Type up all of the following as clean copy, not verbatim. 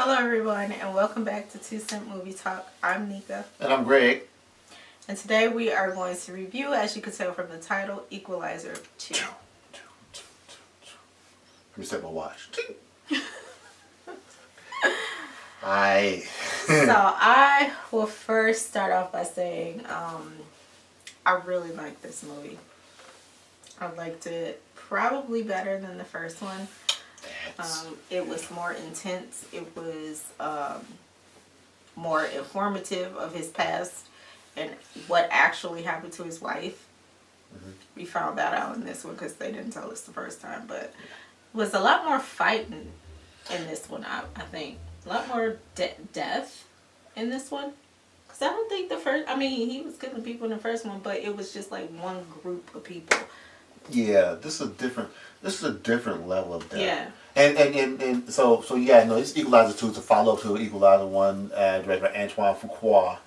Hello everyone and welcome back to 2 Cent Movie Talk. I'm Nika. And I'm Greg. And today we are going to review, as you can tell from the title, Equalizer II. Let me set my watch. So I will first start off by saying I really like this movie. I liked it probably better than the first one. It was more intense. It was more informative of his past and what actually happened to his wife. Mm-hmm. We found that out in this one because they didn't tell us the first time. But it was a lot more fighting in this one, I think. A lot more death in this one. Because I don't think the first... I mean, he was killing people in the first one, but it was just like one group of people. Yeah, this is a different level of death. Yeah. And so yeah, no, this Equalizer 2 is a follow-up to Equalizer 1, directed by Antoine Fuqua,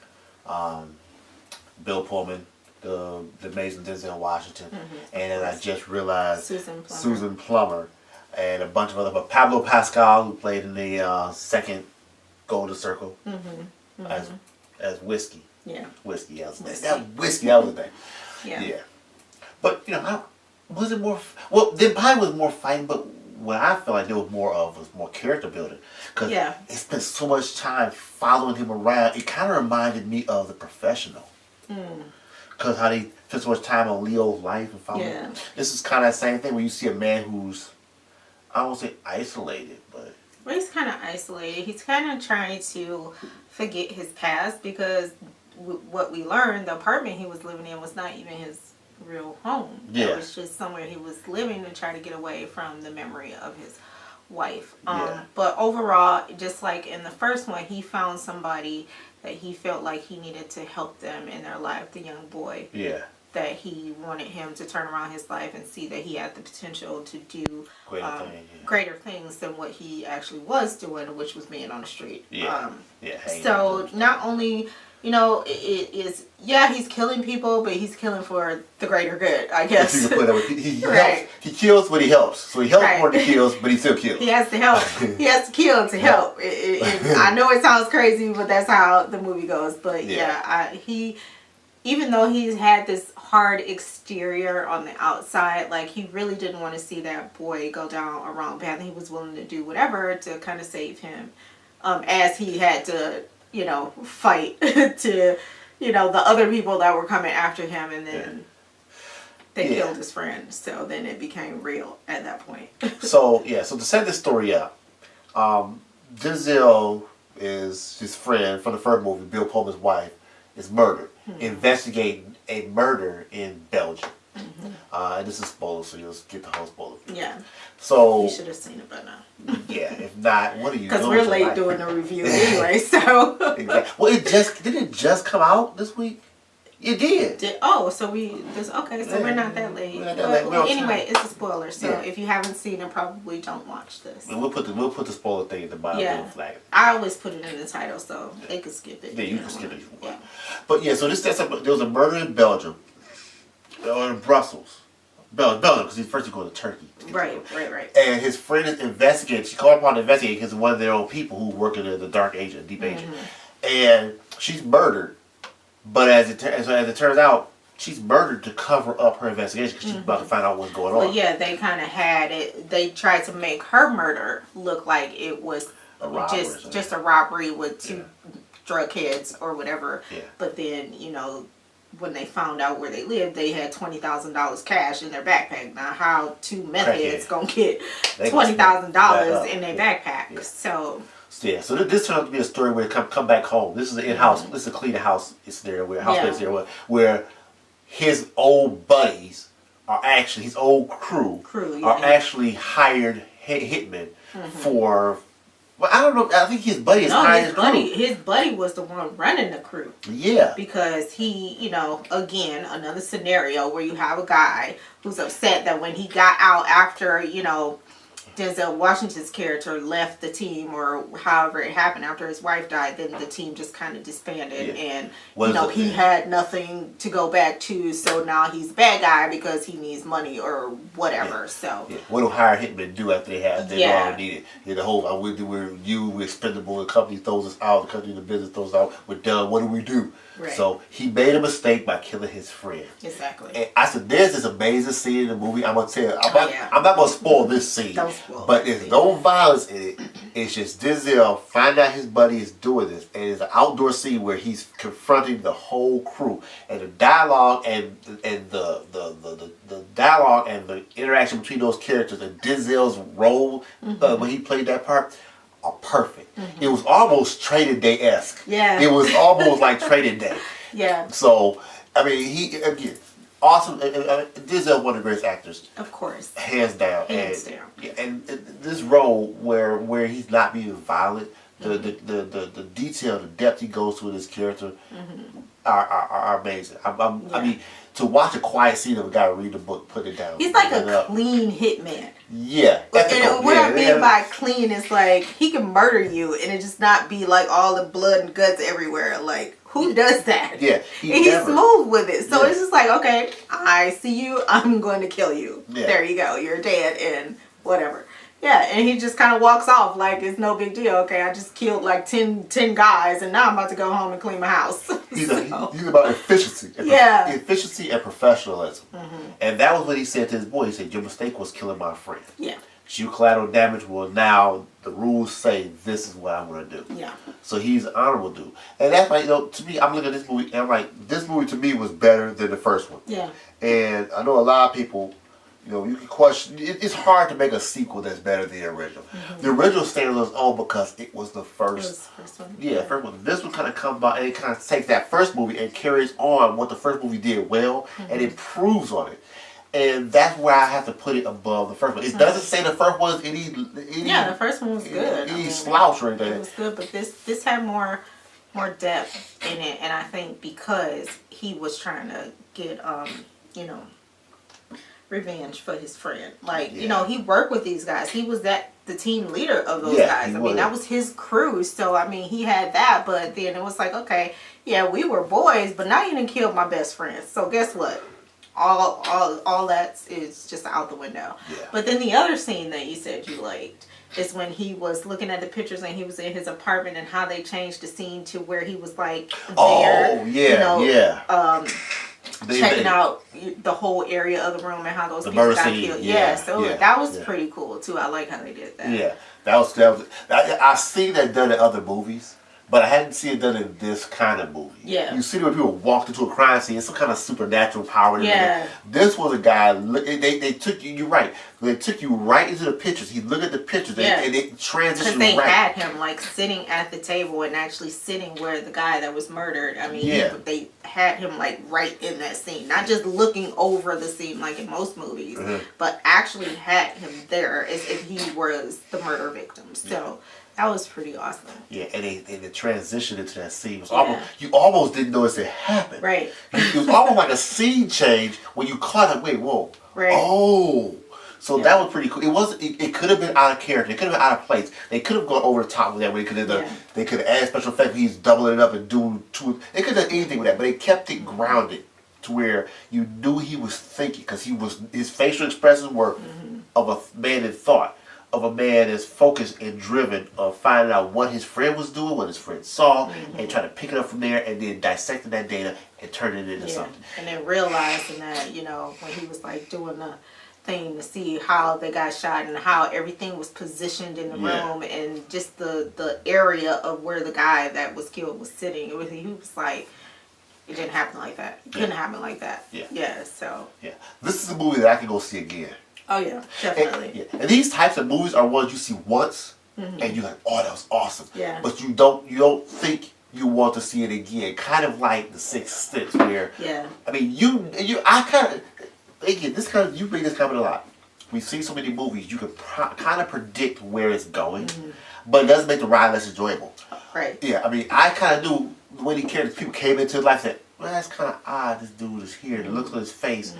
Bill Pullman, the amazing Denzel Washington, and then I just realized Susan Plummer, and a bunch of other, but Pedro Pascal, who played in the second Golden Circle as Whiskey. Yeah. Whiskey, that was the thing. Yeah. But was it more? Well, there probably was more fighting, but what I feel like there was more of was more character building. Because it spent so much time following him around. It kind of reminded me of The Professional. Because how they spent so much time on Leo's life and following him. This is kind of the same thing where you see a man who's, I won't say isolated, but... Well, he's kind of isolated. He's kind of trying to forget his past because what we learned, the apartment he was living in was not even his real home. Yeah. It was just somewhere he was living to try to get away from the memory of his wife. But overall, just like in the first one, he found somebody that he felt like he needed to help them in their life, the young boy. Yeah. That he wanted him to turn around his life and see that he had the potential to do greater things than what he actually was doing, which was being on the street. So not only... it is, he's killing people, but he's killing for the greater good, I guess. He kills, but he helps. So he helps more than he kills, but he still kills. He has to help. He has to kill to help. I know it sounds crazy, but that's how the movie goes. But he, even though he's had this hard exterior on the outside, like he really didn't want to see that boy go down a wrong path. He was willing to do whatever to kind of save him, as he had to... fight to, the other people that were coming after him, and then they killed his friend. So then it became real at that point. So to set this story up, Denzel is his friend from the first movie, Bill Pullman's wife, is murdered, investigating a murder in Belgium. And this is spoiler, so you'll get the whole spoiler. Yeah. So you should have seen it by now. Yeah, if not, what are you doing? Because we're late doing the review anyway, so. Exactly. Well, didn't it just come out this week? It did. So we're not that late. Well, anyway, it's a spoiler, so if you haven't seen it, probably don't watch this. And we'll put the spoiler thing at the bottom of the flag. I always put it in the title, so they could skip it. Yeah, you can skip it if you want. But so there was a murder in Belgium, or in Brussels. Belgium, because first you go to Turkey. Right. And his friend is investigating. She called upon to investigate because one of their own people who work in the dark agent, deep agent. And she's murdered. But as it turns out, she's murdered to cover up her investigation because she's about to find out what's going on. Well, yeah, they kind of had it. They tried to make her murder look like it was just a robbery with two drug heads or whatever. Yeah. But then, when they found out where they lived, they had $20,000 cash in their backpack. Now, how two meth heads gonna get $20,000 in their backpack? Yeah. So this turned out to be a story where they come back home. This is an in-house. This is a clean house scenario where his old buddies are actually his old crew are actually hired hitmen for. Well, I don't know. I think his buddy is hired his crew. His buddy was the one running the crew. Yeah. Because he, again, another scenario where you have a guy who's upset that when he got out after, Denzel Washington's character left the team, or however it happened after his wife died, then the team just kind of disbanded, and he had nothing to go back to, so now he's a bad guy because he needs money or whatever. So what do hired hitmen do after they already need it? The whole we're expendable, the company throws us out, the company, the business throws us out, we're done, what do we do? Right. So he made a mistake by killing his friend. Exactly. And I said, there's this amazing scene in the movie. I'm gonna tell you, I'm not gonna spoil this scene, but there's no violence in it. It's just Denzel find out his buddy is doing this, and it's an outdoor scene where he's confronting the whole crew, and the dialogue and the dialogue and the interaction between those characters and Denzel's role when he played that part are perfect. It was almost Training Day-esque. Yeah. It was almost like Training Day. Yeah. So, I mean, he, again, awesome. Denzel, one of the greatest actors. Of course. Hands down. Hands down. And this role where he's not being violent, the detail, the depth he goes to with his character are amazing. I mean, to watch a quiet scene of a guy read a book, put it down. He's like a clean hitman. Yeah. And what I mean by clean is like he can murder you and it just not be like all the blood and guts everywhere. Like, who does that? Yeah. He's smooth with it. So it's just like, okay, I see you, I'm going to kill you. Yeah. There you go. You're dead and whatever. Yeah, and he just kind of walks off like it's no big deal. Okay, I just killed like 10 guys, and now I'm about to go home and clean my house. He's about efficiency. Efficiency and professionalism. And that was what he said to his boy. He said, your mistake was killing my friend. Yeah. You collateral damage, well, now the rules say this is what I'm going to do. Yeah. So he's an honorable dude. And that's like, to me, I'm looking at this movie, and I'm like, this movie to me was better than the first one. Yeah. And I know a lot of people, you can question. It's hard to make a sequel that's better than the original. The original stands on its own because it was the first. First one. Yeah, first one. This one kind of comes by and it kind of takes that first movie and carries on what the first movie did well and improves on it. And that's where I have to put it above the first one. It doesn't say the first one is any. Yeah, the first one was good. Any slouch or anything. It was good, but this had more depth in it, and I think because he was trying to get revenge for his friend. Like, he worked with these guys. He was the team leader of those guys. I mean, that was his crew. So, I mean, he had that, but then it was like, okay, yeah, we were boys, but now you done killed my best friend. So guess what? All that is just out the window. Yeah. But then the other scene that you said you liked is when he was looking at the pictures and he was in his apartment and how they changed the scene to where he was like there. Checking out the whole area of the room and how those people got killed. So that was pretty cool too. I like how they did that. Yeah, that was I've seen that done in other movies, but I hadn't seen it done in this kind of movie. Yeah, you see when people walked into a crime scene, it's some kind of supernatural power. Yeah, this was a guy. They took you. You're right. They took you right into the pictures. He looked at the pictures and it transitioned. Because they had him like sitting at the table and actually sitting where the guy that was murdered. I mean, they had him like right in that scene, not just looking over the scene like in most movies, but actually had him there as if he was the murder victim. So. That was pretty awesome. Yeah, and the transition into that scene was almost, you almost didn't notice it happened. Right. It was almost like a scene change when you caught it. Wait, whoa. Right. Oh. So that was pretty cool. It could have been out of character. It could have been out of place. They could have gone over the top with that. They could have added special effects. He's doubling it up and doing two. They could have done anything with that, but they kept it grounded to where you knew he was thinking because his facial expressions were of a man in thought. Of a man that's focused and driven of finding out what his friend was doing, what his friend saw, and trying to pick it up from there and then dissecting that data and turning it into something. And then realizing that, when he was like doing the thing to see how they got shot and how everything was positioned in the room and just the area of where the guy that was killed was sitting. He was like, it didn't happen like that. It couldn't happen like that. Yeah, so. Yeah. This is a movie that I can go see again. Oh yeah, definitely. And these types of movies are ones you see once, and you're like, "Oh, that was awesome." Yeah. But you don't think you want to see it again. Kind of like The Sixth Sense, where I mean, you made this comment a lot. We've seen so many movies, you can kind of predict where it's going, but it doesn't make the ride less enjoyable. Right. Yeah. I mean, I kind of knew when he characters people came into life that, well, that's kind of odd. This dude is here. The looks on his face.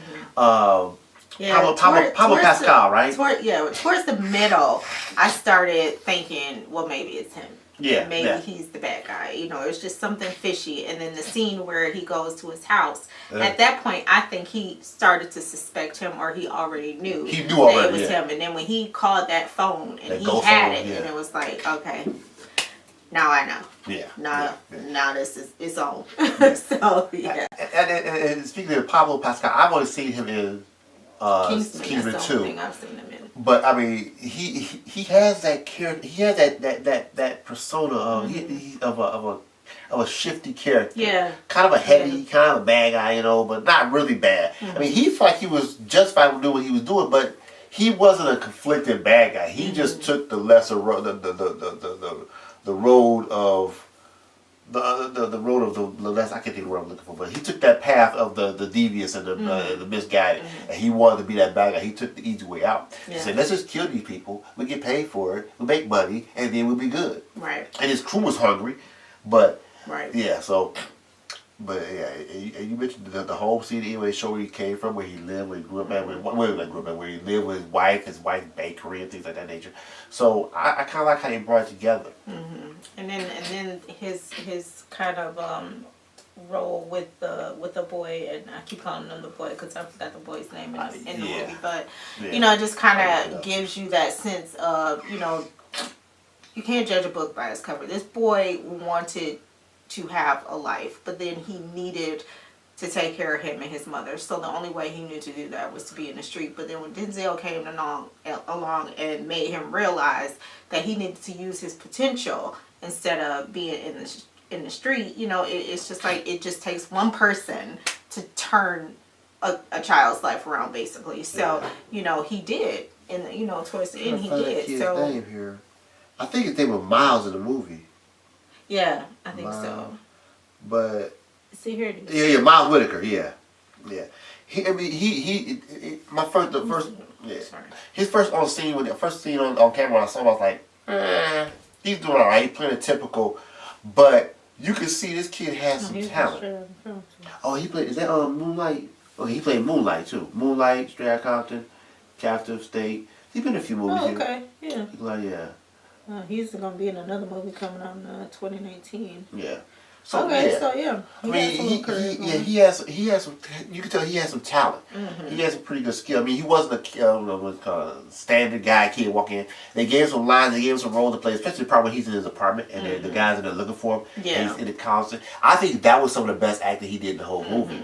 Yeah, Pablo Pascal, right? Towards the middle, I started thinking, well, maybe it's him. Yeah, maybe he's the bad guy. You know, it's just something fishy. And then the scene where he goes to his house, at that point, I think he started to suspect him, or he already knew. He knew already, that it was him. And then when he called that phone and he had it, and it was like, okay, now I know. Yeah. Now this is it's on. Yeah. So yeah. And speaking of Pablo Pascal, I've only seen him in Kingsman 2. I've seen him in. But I mean, he has that character. He has that persona of a shifty character. Yeah. Kind of a heavy, kind of a bad guy, you know, but not really bad. I mean, he felt like he was justified to do what he was doing, but he wasn't a conflicted bad guy. He just took the lesser road, the road of the road of the less. I can't think of what I'm looking for, but he took that path of the devious and the misguided, and he wanted to be that bad guy. He took the easy way out. He said, "Let's just kill these people. We get paid for it. We make money, and then we'll be good." Right. And his crew was hungry, but right. Yeah. So, but yeah, and you mentioned the whole scene anyway. Show where he came from, where he lived, where he grew up at, where he lived with his wife's bakery and things like that nature. So I kind of like how he brought it together. And then his kind of role with the boy, and I keep calling him the boy because I forgot the boy's name in the movie, but you know, it just kind of gives you that sense of, you know, you can't judge a book by its cover. This boy wanted to have a life, but then he needed to take care of him and his mother. So the only way he knew to do that was to be in the street. But then when Denzel came along and made him realize that he needed to use his potential instead of being in the street, you know, it's just like it just takes one person to turn a child's life around, basically. So you know, he did, and you know, towards the end he did. So name here. I think his name was Miles in the movie. Yeah, I think so. But see here. Yeah, Miles Whitaker. Yeah. His first on scene on camera when I saw him, I was like, he's doing all right. He's playing a typical, but you can see this kid has some talent. Oh, he played. Is that Moonlight? Oh, he played Moonlight too. Moonlight, Straight Outta Compton, Captive State. He's been in a few movies. Oh, okay, yeah. Yeah. He's going to be in another movie coming out in 2019. Yeah. So, okay, so yeah. I mean, he has some, you can tell he has some talent. He has some pretty good skill. I mean, he wasn't a standard guy, kid walking in. They gave him some lines, they gave him some roles to play, especially probably when he's in his apartment and the guys are there looking for him. Yeah. And he's in the constant. I think that was some of the best acting he did in the whole movie.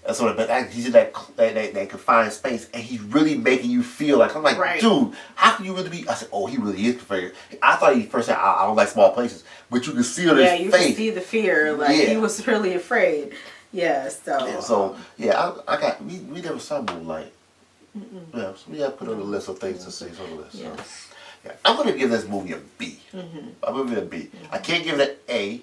That's one of the best acting. He's in that confined space, and he's really making you feel like, I'm like, dude, how can you really be? I said, oh, he really is prepared. I thought he first said, I don't like small places, but you can see on his face. Yeah, you can see the fear. Like he was really afraid. Yeah. So. We never saw Moonlight. Yeah, so we got to put on the list of things to see on the list. Yes. So, yeah. I'm going to give this movie a B. I'm going to give it a B. I can't give it an A,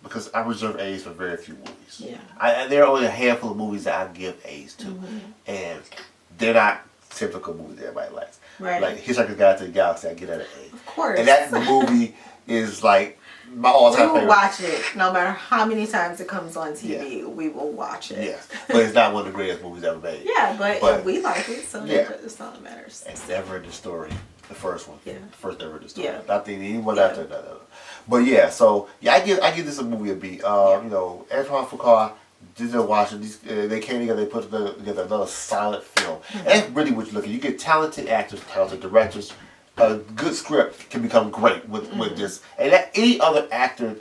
because I reserve A's for very few movies. Yeah. There are only a handful of movies that I give A's to. And they're not typical movies that everybody likes. Right. Like Hitchhiker's Guide to the Galaxy, I get that an A. Of course. And that movie is like my all-time favorite. We will watch it. No matter how many times it comes on TV, we will watch it. Yes. But it's not one of the greatest movies ever made. Yeah, but we like it, so that's all that matters. It's never in the story. The first one. Yeah. The first ever in the story. Yeah. Not the anyone after that. But yeah, so I give this a movie a B. You know, Antoine Fuqua, Denzel Washington, they came together, they put together another solid film. And that's really what you're looking at. You get talented actors, talented directors. A good script can become great with this. And any other actor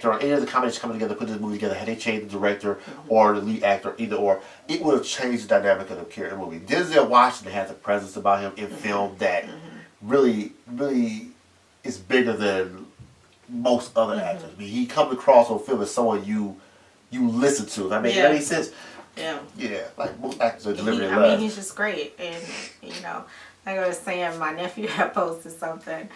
or any other combination coming together, put this movie together, had they changed the director or the lead actor, either or, it would have changed the dynamic of the movie. Denzel Washington has a presence about him in film that really is bigger than most other actors. I mean, he comes across on film as someone you listen to. That makes sense. Yeah. Yeah. Like most actors are delivering. I mean, he's just great, and you know, like I was saying, my nephew had posted something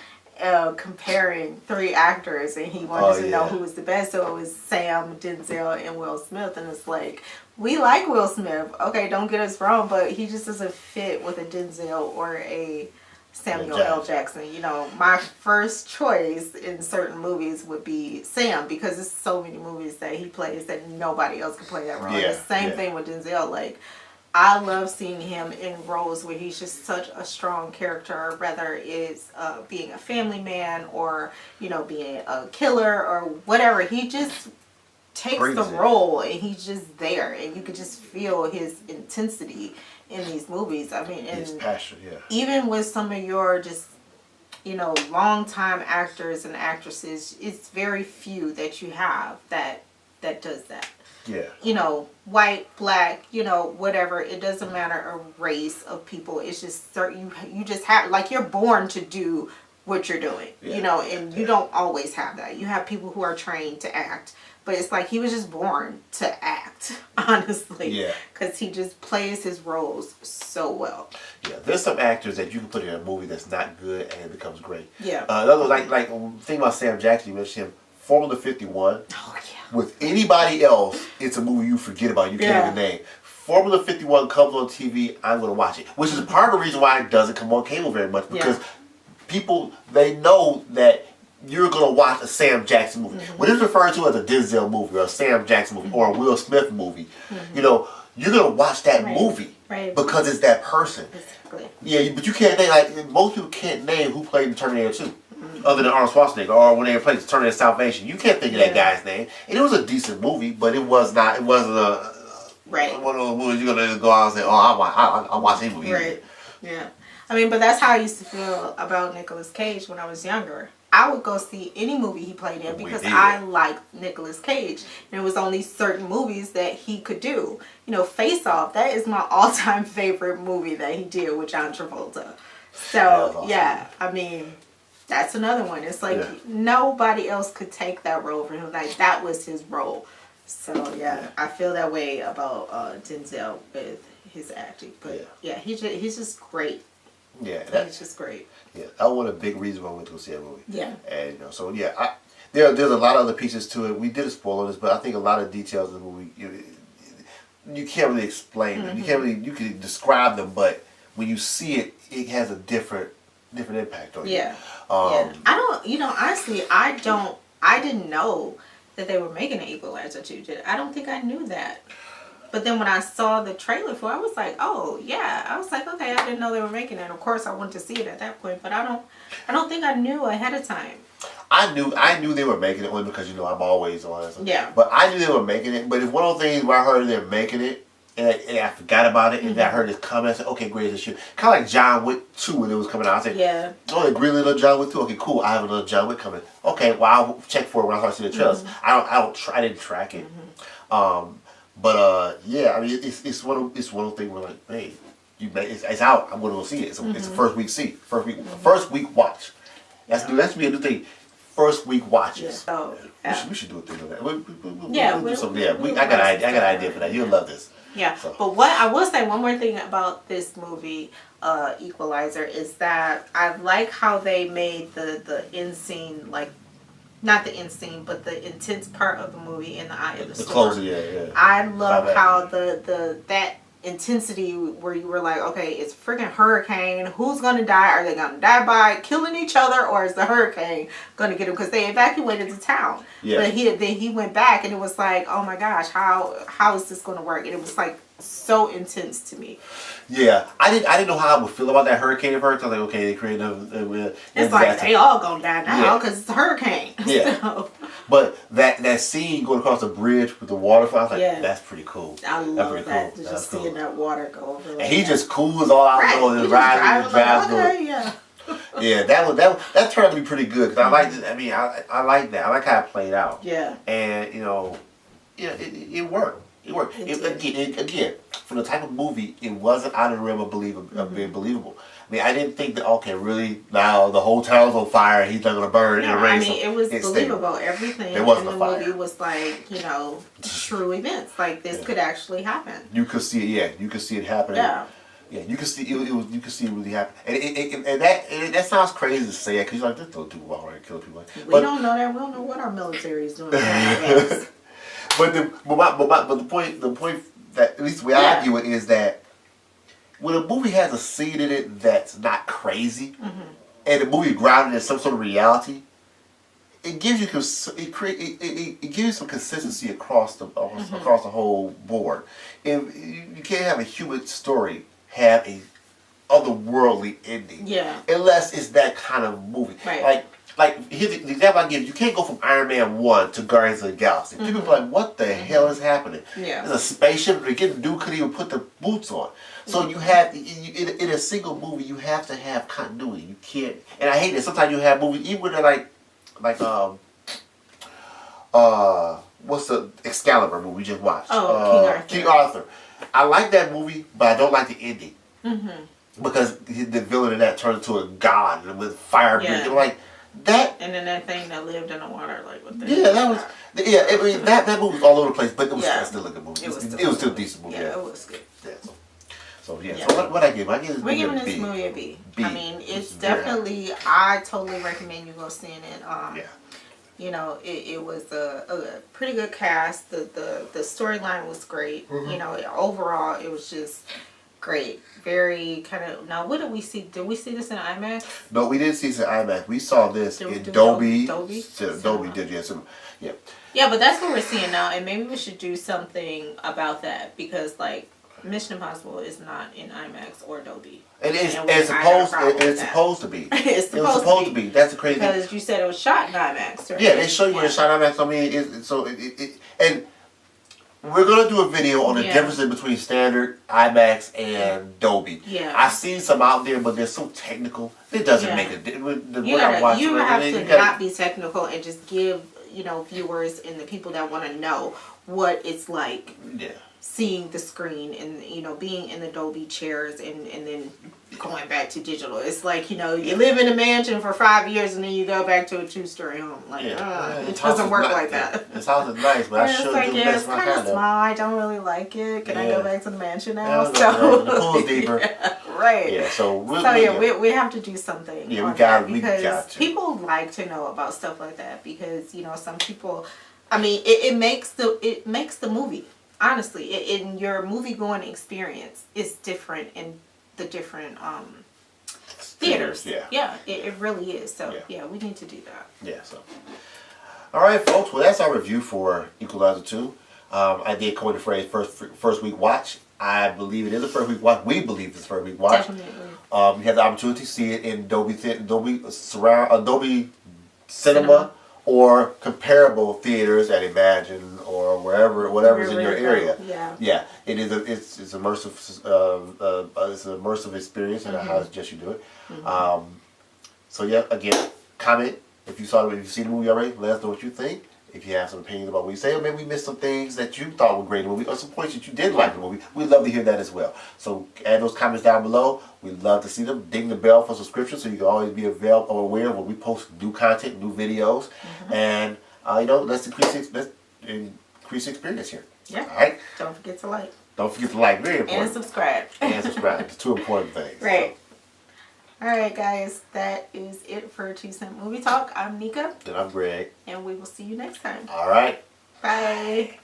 comparing 3 actors, and he wanted to know who was the best. So it was Sam, Denzel, and Will Smith, and it's like, we like Will Smith. Okay, don't get us wrong, but he just doesn't fit with a Denzel or a Samuel L. Jackson. You know, my first choice in certain movies would be Sam, because there's so many movies that he plays that nobody else can play that role. The same thing with Denzel. Like, I love seeing him in roles where he's just such a strong character, whether it's being a family man or, being a killer or whatever. He just takes the role and he's just there, and you can just feel his intensity in these movies. I mean, and his passion, even with some of your just, longtime actors and actresses, it's very few that you have that does that. Yeah. White, black, whatever. It doesn't matter a race of people. It's just certain, you just have, like, you're born to do what you're doing, and you don't always have that. You have people who are trained to act, but it's like he was just born to act, honestly. Yeah. Because he just plays his roles so well. Yeah, there's some actors that you can put in a movie that's not good and it becomes great. Yeah. Another, like think about Sam Jackson, you mentioned him, Formula 51. Oh, yeah. With anybody else, it's a movie you forget about. You can't even name. Formula 51 comes on TV, I'm going to watch it. Which is part of the reason why it doesn't come on cable very much. Because people, they know that you're going to watch a Sam Jackson movie. Mm-hmm. When it's referred to as a Denzel movie or a Sam Jackson movie or a Will Smith movie, you're going to watch that movie. Right. Because it's that person. Exactly. Yeah, but you can't name, like, most people can't name who played in Terminator 2. Other than Arnold Schwarzenegger, or when they played Terminator Salvation, you can't think of that guy's name. And it was a decent movie, but it wasn't a one of those movies you're gonna go out and say, "Oh, I'll watch any movie." Right. Yeah. I mean, but that's how I used to feel about Nicolas Cage when I was younger. I would go see any movie he played in because I liked Nicolas Cage. And it was only certain movies that he could do. Face Off, that is my all-time favorite movie that he did with John Travolta. So, awesome. Yeah, I mean, that's another one. It's like nobody else could take that role for him. Like, that was his role. So, yeah, I feel that way about Denzel with his acting. But, he's just great. Yeah. He's just great. Yeah, that was a big reason why I went to go see that movie. Yeah. And, so, there's a lot of other pieces to it. We did spoil this, but I think a lot of details in the movie, you can't really explain them. You can describe them, but when you see it, it has a different impact on you. Yeah. I don't, honestly, I didn't know that they were making an Equalizer 2. I don't think I knew that. But then when I saw the trailer for it, I was like, oh, yeah. I was like, okay, I didn't know they were making it. Of course, I wanted to see it at that point, but I don't think I knew ahead of time. I knew they were making it only because, I'm always on it. Yeah. But I knew they were making it. But it's one of those things where I heard they're making it, and I forgot about it, and I heard this comment, I said, okay, great, this shit. Kind of like John Wick 2 when it was coming out. I said, oh, the green little John Wick 2? Okay, cool, I have another John Wick coming. Okay, well, I'll check for it when I start seeing the trailers. I didn't track it. But I mean, it's one of those things where, like, hey, it's out, I'm going to go see it. It's a first week watch. That's be a new thing. First week watches. Yeah. Oh, we should do a thing on that. We'll do something. I got an idea for that. You'll love this. Yeah, so. But what I will say, one more thing about this movie, Equalizer, is that I like how they made the end scene, like, not the end scene, but the intense part of the movie in the eye of the storm. Closing, yeah. I love how that intensity where you were like, okay, it's a freaking hurricane. Who's going to die? Are they going to die by killing each other, or is the hurricane going to get them? Because they evacuated the town. Yeah. But he went back, and it was like, oh my gosh, how is this going to work? And it was like so intense to me. Yeah, I didn't know how I would feel about that hurricane at first. I was like, okay, they created it's like they all gonna die now because it's a hurricane. Yeah. So. But that scene going across the bridge with the waterfall, I was like, that's pretty cool. I love that. Cool. Just seeing that water go over. And he just cools all out and drives. Yeah, that turned out to be pretty good because I like it. I mean, I like that. I like how it played out. Yeah. And it worked. It worked. Again, for the type of movie, it wasn't out of the realm of being believable. I mean, I didn't think that, okay, really, now the whole town's on fire and he's not going to burn in the rain. I mean, it was believable. Everything in the movie was like, true events. Like, this could actually happen. You could see it, You could see it happening. Yeah. Yeah, you could see it. You could see it really happen, and that sounds crazy to say it because you're like, this don't do well, right? Kill people. We don't know that. We don't know what our military is doing. But the point that at least the way I argue it is that when a movie has a scene in it that's not crazy, and the movie is grounded in some sort of reality, it gives you it gives you some consistency across the across the whole board. If you can't have a human story have a otherworldly ending, unless it's that kind of movie. Right. Like here's the example I give you. You can't go from Iron Man 1 to Guardians of the Galaxy. People be like, what the hell is happening? There's a spaceship. The dude couldn't even put the boots on. So you have in a single movie, you have to have continuity. You can't. And I hate that sometimes you have movies even when they're like what's the Excalibur movie we just watched? King Arthur. I like that movie, but I don't like the ending because the villain in that turned into a god with fire breathing like. That and then that thing that lived in the water, like what the that was I mean that movie was all over the place, but it was still a good movie. It was still a decent movie. Yeah, it was good. So what I give? We're giving this movie a B. I mean, it's definitely. I totally recommend you go see it. You know, it was a pretty good cast. The storyline was great. You know, overall it was just great. Very kind of. Now, what did we see? Did we see this in IMAX? No, we didn't see this in IMAX. We saw this in Dolby. Dolby did, yes. Yeah. Yeah, but that's what we're seeing now, and maybe we should do something about that because, like, Mission Impossible is not in IMAX or Dolby. It's supposed to be. It's supposed to be. That's the crazy thing. Because you said it was shot in IMAX, right? Yeah, they show you when it's shot in IMAX. I mean, and we're gonna do a video on the differences between standard IMAX and Dolby. Yeah, I've seen some out there, but they're so technical. It doesn't make a difference. You have to not be technical and just give viewers and the people that want to know what it's like. Yeah. Seeing the screen and being in the Dolby chairs and then going back to digital. It's like you live in a mansion for 5 years and then you go back to a 2-story home. Like it doesn't work like that. This house is nice, but I should do it's kind of small. I don't really like it. Can I go back to the mansion now? The pool's deeper. Right. Yeah. So we have to do something. Yeah, we got to. People like to know about stuff like that because some people. I mean, it makes the movie. Honestly, in your movie-going experience is different in the different theaters. Yeah, it really is. So, we need to do that. Yeah, so. All right, folks. Well, that's our review for Equalizer 2. I did coin the phrase first week watch. I believe it is a first week watch. We believe it's first week watch. Definitely. You have the opportunity to see it in Dolby Cinema. Or comparable theaters at Imagine or whatever's in your area. Yeah. It is it's immersive. It's an immersive experience, and I suggest you do it. So again, comment if you've seen the movie already. Let us know what you think. If you have some opinions about what we say, or maybe we missed some things that you thought were great in the movie, or some points that you did like in the movie, we'd love to hear that as well. So add those comments down below. We'd love to see them. Ding the bell for subscription so you can always be aware of when we post new content, new videos, and let's increase the experience here. Yeah. All right. Don't forget to like. Very important. And subscribe. The two important things. Right. So. Alright guys, that is it for 2 Cent Movie Talk. I'm Nika. And I'm Greg. And we will see you next time. Alright. Bye.